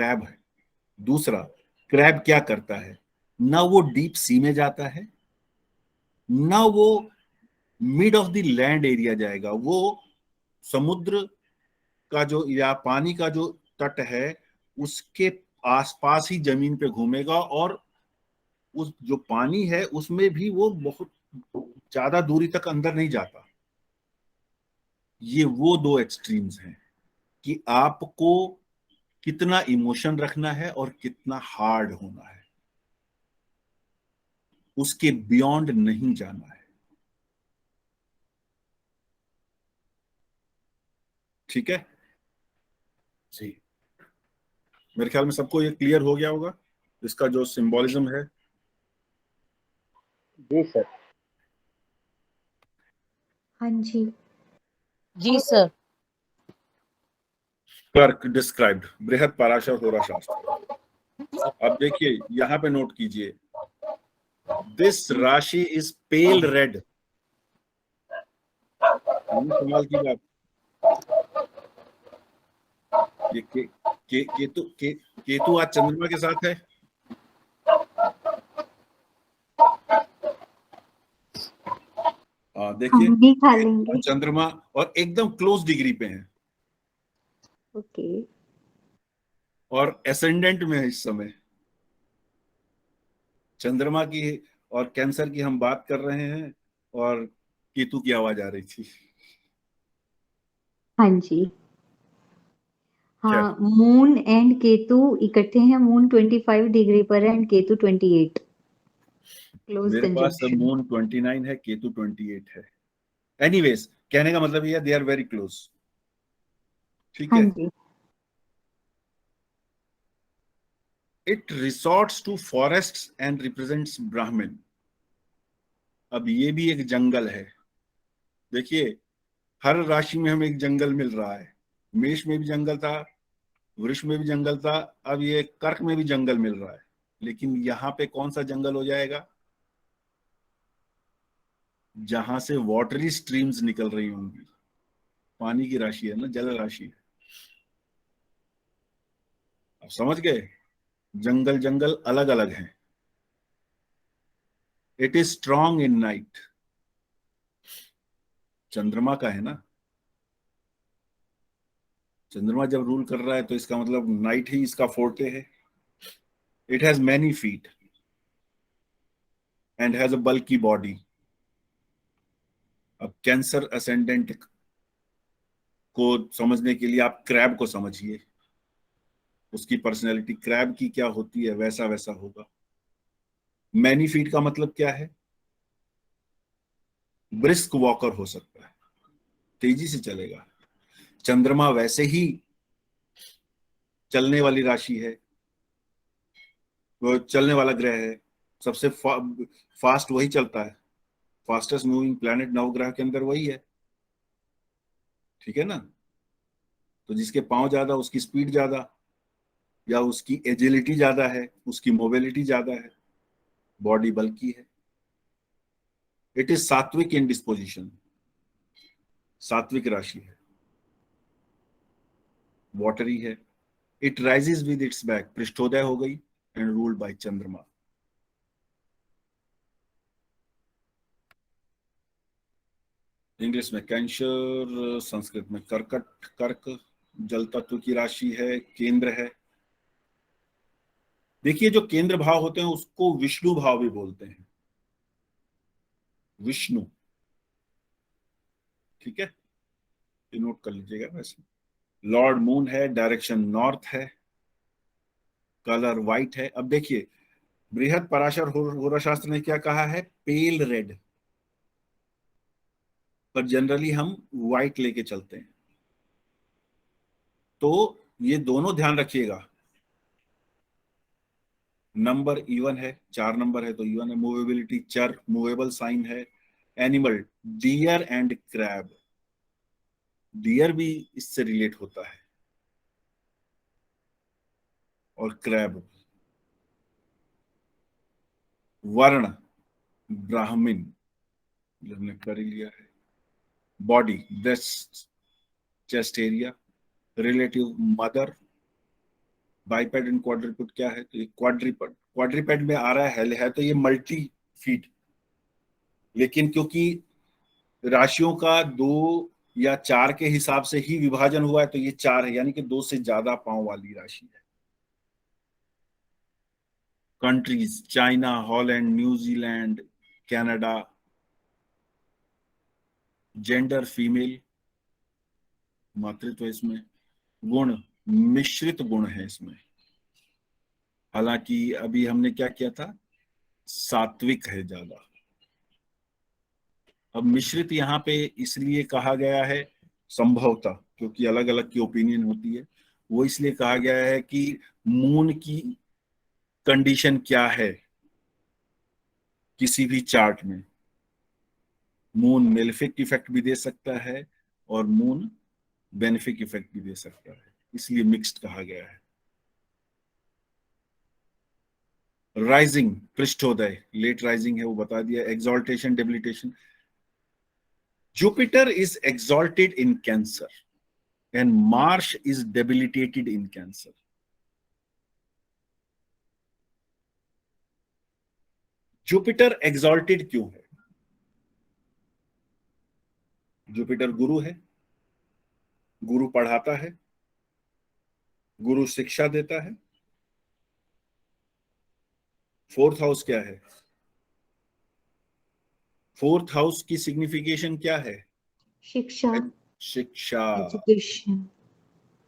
Crab है। दूसरा, crab क्या करता है, ना वो डीप सी में जाता है, ना वो mid of the land area जाएगा। वो समुद्र का जो या पानी का जो तट है उसके आसपास ही जमीन पे घूमेगा, और उस जो पानी है उसमें भी वो बहुत ज्यादा दूरी तक अंदर नहीं जाता। ये वो दो एक्सट्रीम्स हैं कि आपको कितना इमोशन रखना है और कितना हार्ड होना है, उसके बियॉन्ड नहीं जाना है। ठीक है जी, मेरे ख्याल में सबको ये क्लियर हो गया होगा इसका जो सिंबोलिज्म है। जी सर। हाँ जी। जी सर। कर्क डिस्क्राइब्ड बृहद पराशर होरा शास्त्र। अब देखिए यहां पे नोट कीजिए, दिस राशि इज पेल रेड। कमाल की बात, ये केतु आज चंद्रमा के साथ है। देखिए हम भी खा लेंगे। चंद्रमा और एकदम क्लोज डिग्री पे है, ओके। और एसेंडेंट में है इस समय चंद्रमा की, और कैंसर की हम बात कर रहे हैं, और केतु की आवाज आ रही थी। हाँ जी। क्या हाँ, मून एंड केतु इकट्ठे हैं। मून 25 डिग्री पर है एंड केतु 28। क्लोज मेरे पास कंजंक्शन। मून 29 है, केतु 28 है। एनीवेज, कहने का मतलब ये दे आर वेरी क्लोज। ठीक हाँ है। जी। It resorts to forests and represents Brahmin. अब ये भी एक जंगल है। देखिए हर राशि में हमें एक जंगल मिल रहा है। मेष में भी जंगल था, वृष में भी जंगल था, अब ये कर्क में भी जंगल मिल रहा है। लेकिन यहाँ पे कौन सा जंगल हो जाएगा, जहां से वाटरी स्ट्रीम्स निकल रही होंगी। पानी की राशि है ना, जल राशि है। अब समझ गए, जंगल जंगल अलग अलग हैं। It is strong in night, चंद्रमा का है ना। चंद्रमा जब रूल कर रहा है तो इसका मतलब नाइट ही इसका फोर्टे है। It has many feet and has a bulky body. अब कैंसर असेंडेंट को समझने के लिए आप क्रैब को समझिए, उसकी पर्सनैलिटी क्रैब की क्या होती है, वैसा वैसा होगा। मैनी फीट का मतलब क्या है, ब्रिस्क वॉकर हो सकता है, तेजी से चलेगा। चंद्रमा वैसे ही चलने वाली राशि है, वो चलने वाला ग्रह है। सबसे फास्ट वही चलता है, फास्टेस्ट मूविंग प्लैनेट नवग्रह के अंदर वही है। ठीक है ना। तो जिसके पांव ज्यादा उसकी स्पीड ज्यादा, या उसकी एजिलिटी ज्यादा है, उसकी मोबिलिटी ज्यादा है, बॉडी बल्की है। इट इज सात्विक इन डिस्पोजिशन, सात्विक राशि है, वाटरी है। It rises with its back, पृष्ठोदय हो गई, and ruled by Chandrama. English में कैंसर, संस्कृत में कर्कट। कर्क जल तत्व की राशि है, केंद्र है। देखिए जो केंद्र भाव होते हैं उसको विष्णु भाव भी बोलते हैं, विष्णु। ठीक है, ये नोट कर लीजिएगा। वैसे लॉर्ड मून है, डायरेक्शन नॉर्थ है, कलर व्हाइट है। अब देखिए बृहद पराशर होरा शास्त्र ने क्या कहा है, पेल रेड, पर जनरली हम व्हाइट लेके चलते हैं। तो ये दोनों ध्यान रखिएगा। नंबर इवन है, 4 नंबर है तो इवन है। मूवेबिलिटी चर, मूवेबल साइन है। Animal deer and crab, deer भी इससे रिलेट होता है, और क्रैब। वर्ण ब्राह्मण, जो हमने कर ही लिया है। Body breast chest area, relative mother, biped and quadruped क्या है? तो ये क्वाड्रिपेड में आ रहा है तो ये मल्टी फीट, लेकिन क्योंकि राशियों का 2 या 4 के हिसाब से ही विभाजन हुआ है तो ये 4 है, यानी कि 2 से ज्यादा पांव वाली राशि है। Countries China, Holland, New Zealand, Canada. Gender female, मातृत्व इसमें। गुण मिश्रित गुण है इसमें, हालांकि अभी हमने क्या किया था, सात्विक है ज्यादा। अब मिश्रित यहाँ पे इसलिए कहा गया है संभवतः, क्योंकि अलग अलग की ओपिनियन होती है, वो इसलिए कहा गया है कि मून की कंडीशन क्या है किसी भी चार्ट में। मून मेलेफिक इफेक्ट भी दे सकता है और मून बेनिफिक इफेक्ट भी दे सकता है, इसलिए मिक्स्ड कहा गया है। राइजिंग पृष्ठोदय, लेट राइजिंग है वो बता दिया। Exaltation, debilitation. Jupiter is exalted in Cancer and Mars is debilitated in Cancer. Jupiter exalted क्यों है? जुपिटर गुरु है, गुरु पढ़ाता है, गुरु शिक्षा देता है। 4th हाउस क्या है? 4th हाउस की सिग्निफिकेशन क्या है? शिक्षा, शिक्षा। एजुकेशन।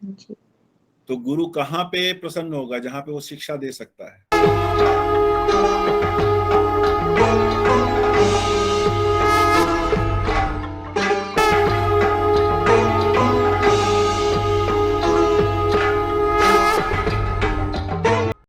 जी। तो गुरु कहां पे प्रसन्न होगा? जहां पे वो शिक्षा दे सकता है।